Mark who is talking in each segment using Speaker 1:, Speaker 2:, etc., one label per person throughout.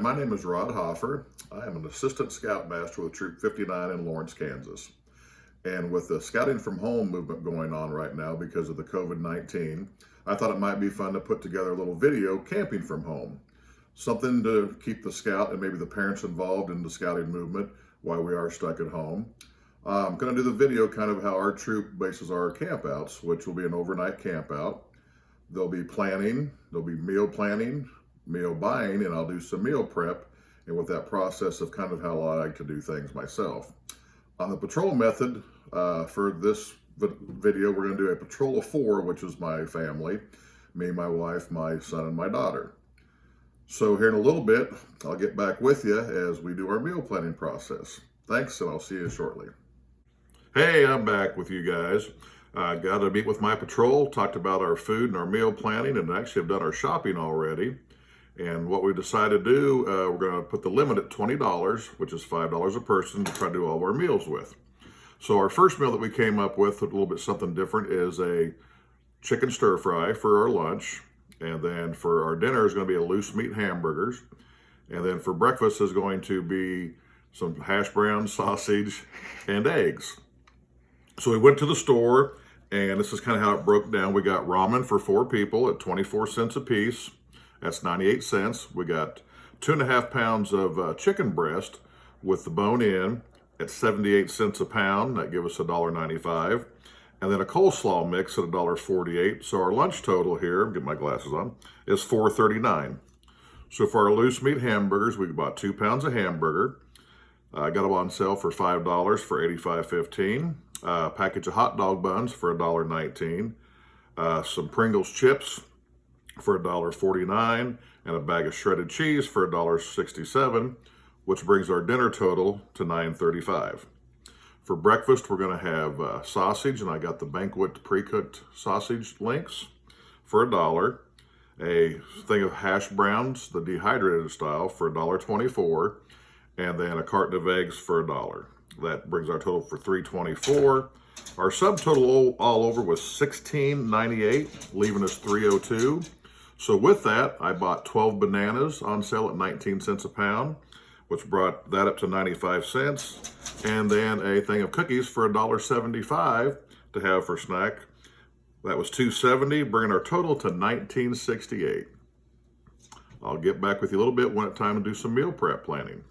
Speaker 1: my name is Rod Hoffer. I am an assistant scoutmaster with Troop 59 in Lawrence, Kansas. And with the scouting from home movement going on right now because of the COVID-19, I thought it might be fun to put together a little video camping from home. Something to keep the scout and maybe the parents involved in the scouting movement while we are stuck at home. I'm going to do the video kind of how our troop bases our campouts, which will be an overnight campout. There'll be planning, there'll be meal planning, meal buying, and I'll do some meal prep, and with that process of kind of how I like to do things myself. On the patrol method, for this video, we're going to do a patrol of 4, which is my family, me, my wife, my son, and my daughter. So here in a little bit, I'll get back with you as we do our meal planning process. Thanks, and I'll see you shortly. Hey, I'm back with you guys. I got to meet with my patrol, talked about our food and our meal planning, and actually have done our shopping already. And what we decided to do, we're going to put the limit at $20, which is $5 a person, to try to do all of our meals with. So our first meal that we came up with, a little bit something different, is a chicken stir fry for our lunch. And then for our dinner is going to be a loose meat hamburgers. And then for breakfast is going to be some hash browns, sausage, and eggs. So we went to the store, and this is kind of how it broke down. We got ramen for 4 people at 24 cents a piece. That's 98 cents. We got 2.5 pounds of chicken breast with the bone in at 78 cents a pound. That gives us $1.95. And then a coleslaw mix at $1.48. So our lunch total here, get my glasses on, is $4.39. So for our loose meat hamburgers, we bought 2 pounds of hamburger. I got them on sale for $5 for $85.15. A package of hot dog buns for $1.19. Some Pringles chips for $1.49, and a bag of shredded cheese for $1.67, which brings our dinner total to $9.35. For breakfast, we're going to have sausage, and I got the Banquet pre-cooked sausage links for $1. A thing of hash browns, the dehydrated style, for $1.24, and then a carton of eggs for $1. That brings our total for $3.24. Our subtotal all over was $16.98, leaving us $3.02. So with that, I bought 12 bananas on sale at 19 cents a pound, which brought that up to 95 cents. And then a thing of cookies for $1.75 to have for snack. That was $2.70, bringing our total to $19.68. I'll get back with you a little bit when it's time to do some meal prep planning.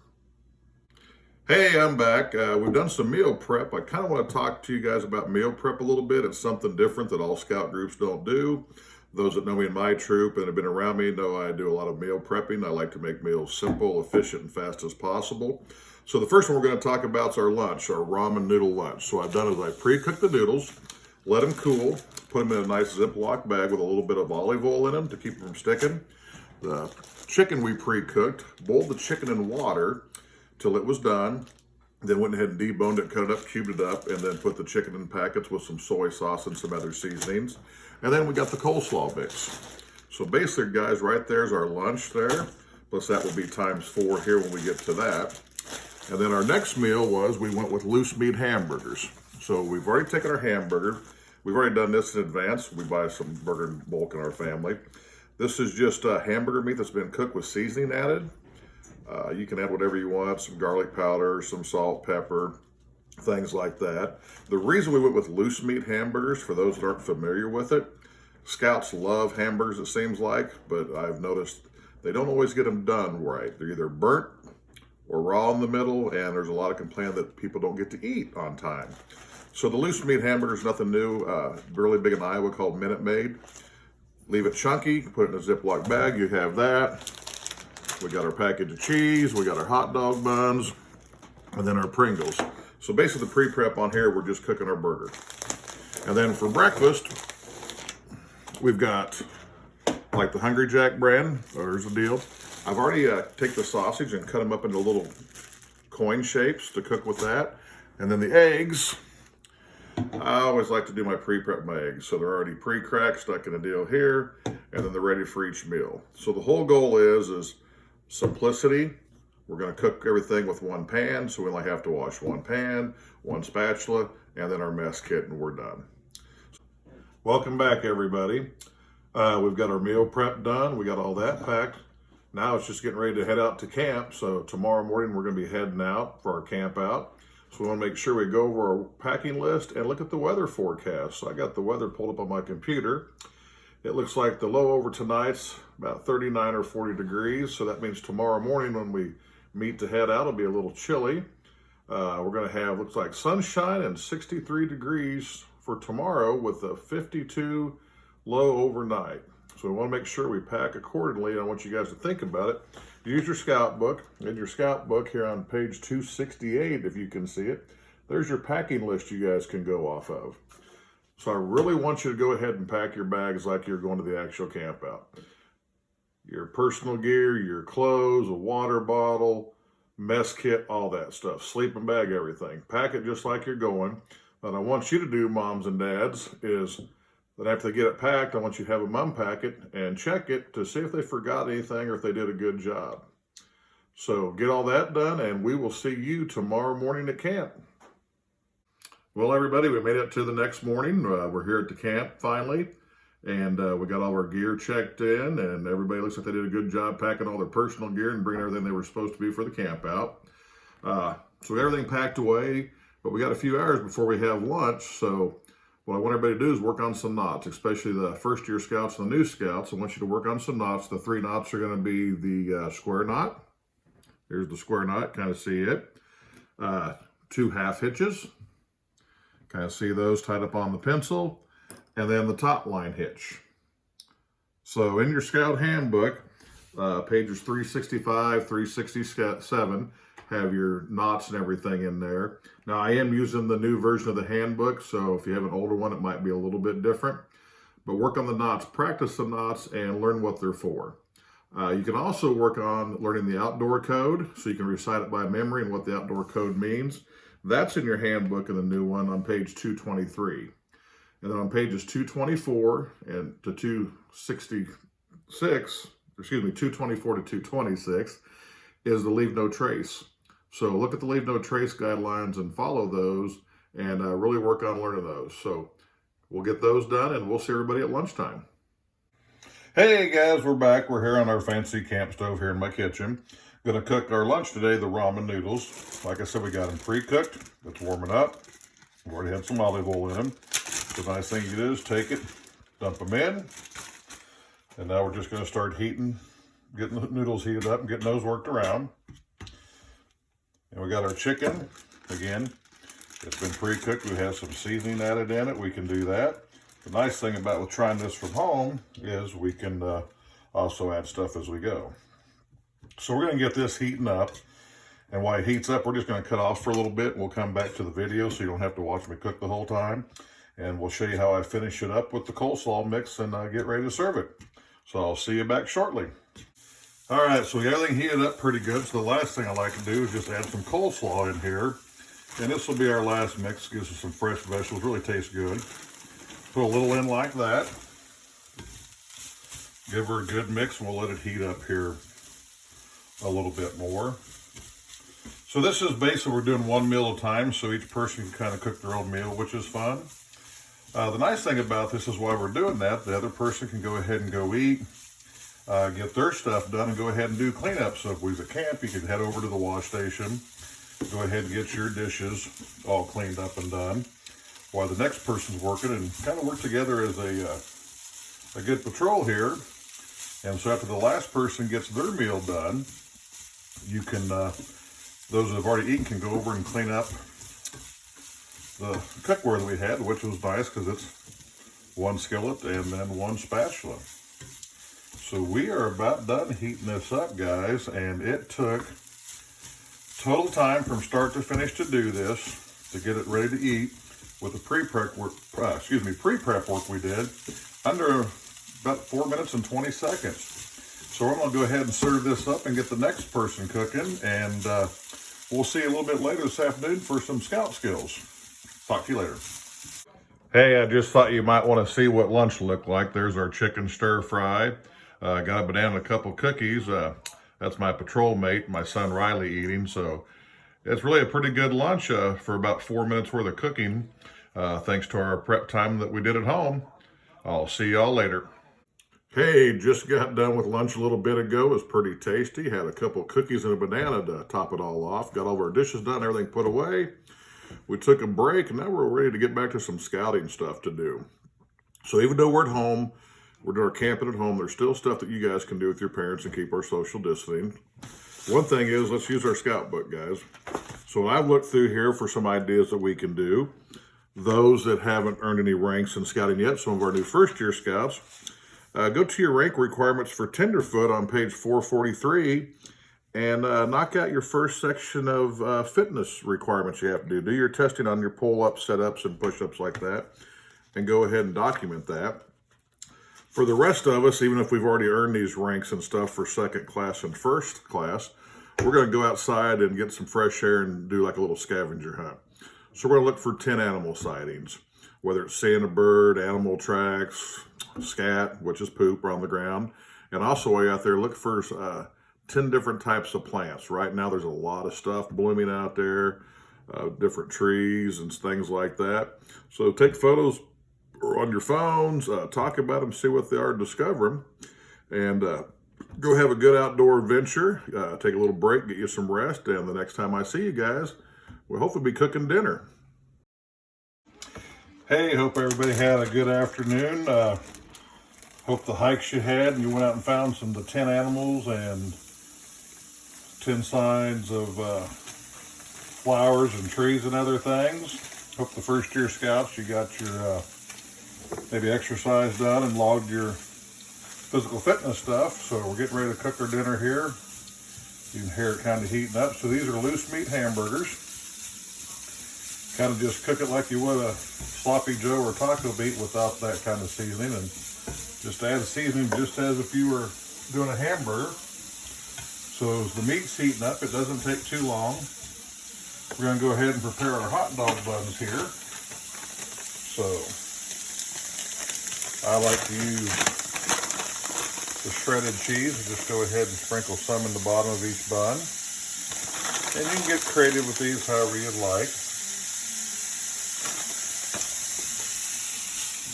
Speaker 1: Hey, I'm back. We've done some meal prep. I kind of want to talk to you guys about meal prep a little bit. It's something different that all scout groups don't do. Those that know me in my troop and have been around me know I do a lot of meal prepping. I like to make meals simple, efficient, and fast as possible. So the first one we're going to talk about is our lunch, our ramen noodle lunch. So what I've done is I pre-cooked the noodles, let them cool, put them in a nice Ziploc bag with a little bit of olive oil in them to keep them from sticking. The chicken we pre-cooked, boiled the chicken in water till it was done. Then went ahead and deboned it, cut it up, cubed it up, and then put the chicken in packets with some soy sauce and some other seasonings. And then we got the coleslaw mix. So basically, guys, right there's our lunch there. Plus that will be ×4 here when we get to that. And then our next meal was, we went with loose meat hamburgers. So we've already taken our hamburger. We've already done this in advance. We buy some burger in bulk in our family. This is just hamburger meat that's been cooked with seasoning added. You can add whatever you want, some garlic powder, some salt, pepper, things like that. The reason we went with loose meat hamburgers, for those that aren't familiar with it, scouts love hamburgers, it seems like, but I've noticed they don't always get them done right. They're either burnt or raw in the middle, and there's a lot of complaint that people don't get to eat on time. So the loose meat hamburger is nothing new. Really big in Iowa, called Minute Maid. Leave it chunky, put it in a Ziploc bag, you have that. We got our package of cheese, we got our hot dog buns, and then our Pringles. So basically the pre-prep on here, we're just cooking our burger. And then for breakfast, we've got like the Hungry Jack brand. There's the deal. I've already taken the sausage and cut them up into little coin shapes to cook with that. And then the eggs, I always like to do my pre-prep my eggs. So they're already pre-cracked, stuck in a deal here, and then they're ready for each meal. So the whole goal is simplicity. We're going to cook everything with one pan, so we only have to wash one pan, one spatula, and then our mess kit, and we're done. Welcome back, everybody. We've got our meal prep done. We got all that packed. Now it's just getting ready to head out to camp. So tomorrow morning we're going to be heading out for our camp out. So we want to make sure we go over our packing list and look at the weather forecast. So I got the weather pulled up on my computer. It looks like the low over tonight's about 39 or 40 degrees. So that means tomorrow morning when we meet to head out, it'll be a little chilly. We're going to have, looks like sunshine and 63 degrees for tomorrow with a 52 low overnight. So we want to make sure we pack accordingly. And I want you guys to think about it. Use your scout book. In your scout book here on page 268, if you can see it, there's your packing list you guys can go off of. So I really want you to go ahead and pack your bags like you're going to the actual camp out. Your personal gear, your clothes, a water bottle, mess kit, all that stuff, sleeping bag, everything. Pack it just like you're going. What I want you to do, moms and dads, is that after they get it packed, I want you to have them unpack it and check it to see if they forgot anything or if they did a good job. So get all that done, and we will see you tomorrow morning at camp. Well, everybody, we made it to the next morning. We're here at the camp finally, and we got all our gear checked in, and everybody looks like they did a good job packing all their personal gear and bringing everything they were supposed to be for the camp out. So we got everything packed away, but we got a few hours before we have lunch, so what I want everybody to do is work on some knots, especially the first-year scouts and the new scouts. I want you to work on some knots. The 3 knots are going to be the square knot. Here's the square knot, kind of see it. 2 half hitches, kind of see those tied up on the pencil, and then the top line hitch. So in your scout handbook, pages 365, 367, have your knots and everything in there. Now I am using the new version of the handbook, so if you have an older one, it might be a little bit different. But work on the knots, practice the knots, and learn what they're for. You can also work on learning the outdoor code, so you can recite it by memory and what the outdoor code means. That's in your handbook in the new one on page 223. And then on pages 224 and to 224 to 226 is the leave no trace. So look at the leave no trace guidelines and follow those, and really work on learning those. So we'll get those done, and we'll see everybody at lunchtime. Hey guys, we're back. We're here on our fancy camp stove here in my kitchen. Gonna cook our lunch today, the ramen noodles. Like I said, we got them pre-cooked. It's warming up. We've already had some olive oil in them. The nice thing you do is take it, dump them in, and now we're just gonna start getting the noodles heated up and getting those worked around. And we got our chicken. Again, it's been pre-cooked. We have some seasoning added in it. We can do that. The nice thing about with trying this from home is we can also add stuff as we go. So we're going to get this heating up. And while it heats up, we're just going to cut off for a little bit. We'll come back to the video so you don't have to watch me cook the whole time. And we'll show you how I finish it up with the coleslaw mix and get ready to serve it. So I'll see you back shortly. All right, so we got everything heated up pretty good. So the last thing I like to do is just add some coleslaw in here. And this will be our last mix. Gives us some fresh vegetables, really tastes good. Put a little in like that. Give her a good mix, and we'll let it heat up here a little bit more. So this is basically, we're doing one meal at a time, so each person can kind of cook their own meal, which is fun. The nice thing about this is while we're doing that, the other person can go ahead and go eat, get their stuff done, and go ahead and do cleanup. So if we was at camp, you could head over to the wash station, go ahead and get your dishes all cleaned up and done, while the next person's working, and kind of work together as a good patrol here. And so after the last person gets their meal done, you can, those that have already eaten can go over and clean up the cookware that we had, which was nice because it's one skillet and then one spatula. So we are about done heating this up, guys, and it took total time from start to finish to do this, to get it ready to eat, with the pre-prep work we did, under about 4 minutes and 20 seconds. So we're going to go ahead and serve this up and get the next person cooking, and we'll see you a little bit later this afternoon for some scout skills. Talk to you later. Hey, I just thought you might want to see what lunch looked like. There's our chicken stir fry. Got a banana and a couple cookies. That's my patrol mate, my son Riley, eating. So it's really a pretty good lunch for about 4 minutes worth of cooking, thanks to our prep time that we did at home. I'll see y'all later. Hey, just got done with lunch a little bit ago. It was pretty tasty. Had a couple cookies and a banana to top it all off. Got all of our dishes done, everything put away. We took a break, and now we're ready to get back to some scouting stuff to do. So even though we're at home, we're doing our camping at home, there's still stuff that you guys can do with your parents and keep our social distancing. One thing is, let's use our scout book, guys. So I've looked through here for some ideas that we can do. Those that haven't earned any ranks in scouting yet, some of our new first-year scouts, go to your rank requirements for Tenderfoot on page 443 and knock out your first section of fitness requirements you have to do. Do your testing on your pull-ups, set-ups, and push-ups like that, and go ahead and document that. For the rest of us, even if we've already earned these ranks and stuff for second class and first class, we're going to go outside and get some fresh air and do like a little scavenger hunt. So we're going to look for 10 animal sightings, whether it's seeing a bird, animal tracks, scat, which is poop on the ground, and also way out there look for 10 different types of plants. Right now there's a lot of stuff blooming out there, different trees and things like that. So take photos on your phones, talk about them, see what they are, discover them, and go have a good outdoor adventure. Take a little break, get you some rest, and the next time I see you guys, we'll hopefully be cooking dinner. Hey, hope everybody had a good afternoon. Hope the hikes you had and you went out and found the 10 animals and 10 signs of flowers and trees and other things. Hope the first year scouts you got your maybe exercise done and logged your physical fitness stuff. So we're getting ready to cook our dinner here. You can hear it kind of heating up. So these are loose meat hamburgers. Kind of just cook it like you would a sloppy Joe or taco meat without that kind of seasoning, and just add seasoning just as if you were doing a hamburger. So as the meat's heating up, it doesn't take too long. We're going to go ahead and prepare our hot dog buns here. So I like to use the shredded cheese. Just go ahead and sprinkle some in the bottom of each bun. And you can get creative with these however you'd like.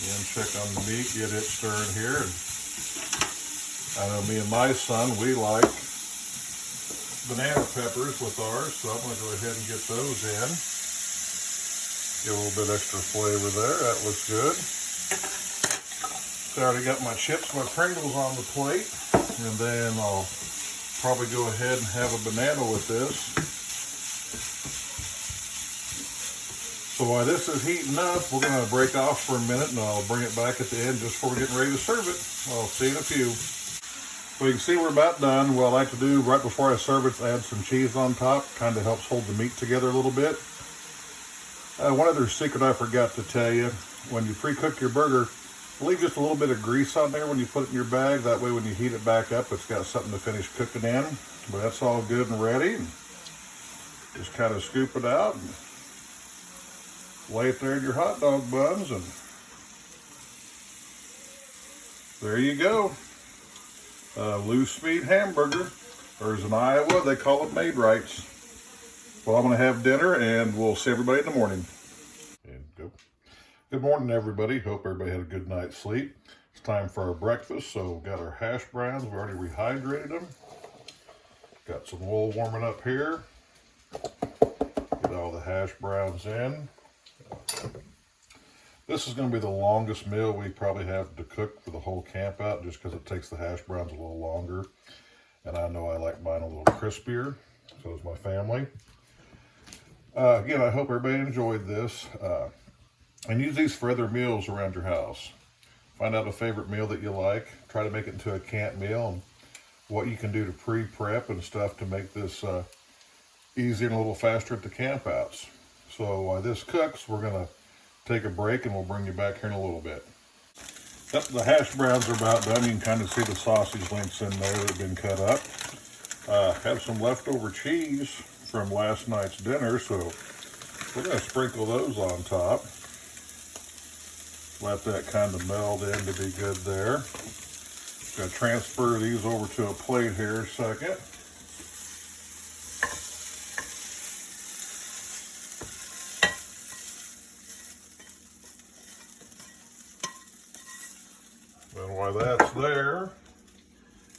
Speaker 1: Again, check on the meat, get it stirred here. And I know me and my son, we like banana peppers with ours, so I'm going to go ahead and get those in. Get a little bit extra flavor there. That looks good. So I already got my chips, my Pringles on the plate, and then I'll probably go ahead and have a banana with this. So while this is heating up, we're going to break off for a minute, and I'll bring it back at the end just before we're getting ready to serve it. I'll see you in a few. So you can see we're about done. What I like to do right before I serve it is add some cheese on top. Kind of helps hold the meat together a little bit. One other secret I forgot to tell you, when you pre-cook your burger, leave just a little bit of grease on there when you put it in your bag. That way when you heat it back up, it's got something to finish cooking in. But that's all good and ready. Just kind of scoop it out and lay it there in your hot dog buns, and there you go. Loose meat hamburger, or as in Iowa, they call it Maid-Rites. Well, I'm going to have dinner, and we'll see everybody in the morning. And go. Good morning, everybody. Hope everybody had a good night's sleep. It's time for our breakfast. So we've got our hash browns. We've already rehydrated them. Got some wool warming up here. Get all the hash browns in. This is going to be the longest meal we probably have to cook for the whole camp out, just because it takes the hash browns a little longer. And I know I like mine a little crispier. So does my family. Again, I hope everybody enjoyed this. And use these for other meals around your house. Find out a favorite meal that you like. Try to make it into a camp meal, and what you can do to pre-prep and stuff to make this easier and a little faster at the campouts. So while this cooks, we're going to take a break, and we'll bring you back here in a little bit. Yep, the hash browns are about done. You can kind of see the sausage links in there that have been cut up. Have some leftover cheese from last night's dinner, so we're going to sprinkle those on top. Let that kind of meld in to be good there. Going to transfer these over to a plate here a second. that's there,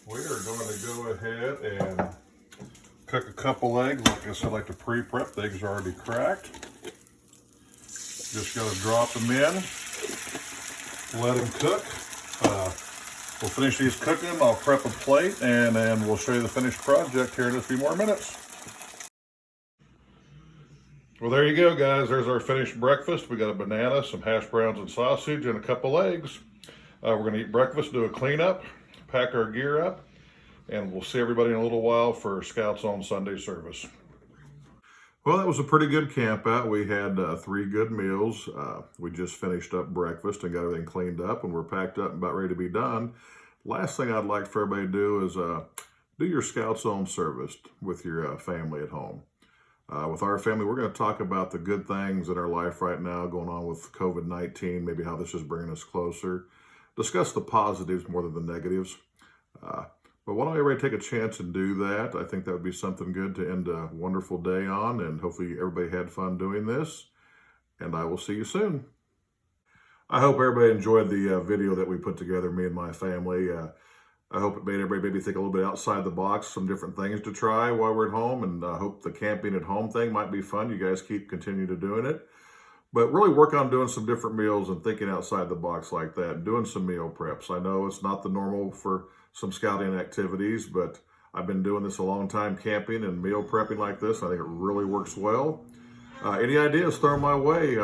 Speaker 1: we are going to go ahead and cook a couple eggs. Like I said, I like to pre-prep. The eggs are already cracked. Just got to drop them in, let them cook. We'll finish these cooking. I'll prep a plate, and then we'll show you the finished project here in a few more minutes. Well, there you go, guys. There's our finished breakfast. We got a banana, some hash browns and sausage, and a couple eggs. We're going to eat breakfast, do a cleanup, pack our gear up, and we'll see everybody in a little while for Scouts on Sunday service. Well, that was a pretty good camp out. We had 3 good meals. We just finished up breakfast and got everything cleaned up, and we're packed up and about ready to be done. Last thing I'd like for everybody to do is do your Scouts on service with your family at home. With our family, we're going to talk about the good things in our life right now going on with COVID-19, maybe how this is bringing us closer. Discuss the positives more than the negatives. But why don't everybody take a chance and do that? I think that would be something good to end a wonderful day on, and hopefully everybody had fun doing this. And I will see you soon. I hope everybody enjoyed the video that we put together, me and my family. I hope it made everybody maybe think a little bit outside the box, some different things to try while we're at home, and I hope the camping at home thing might be fun. You guys continue to doing it. But really work on doing some different meals and thinking outside the box like that, and doing some meal preps. I know it's not the normal for some scouting activities, but I've been doing this a long time, camping and meal prepping like this. I think it really works well. Any ideas, throw them my way.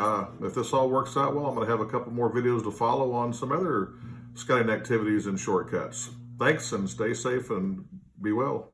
Speaker 1: If this all works out well, I'm going to have a couple more videos to follow on some other scouting activities and shortcuts. Thanks, and stay safe and be well.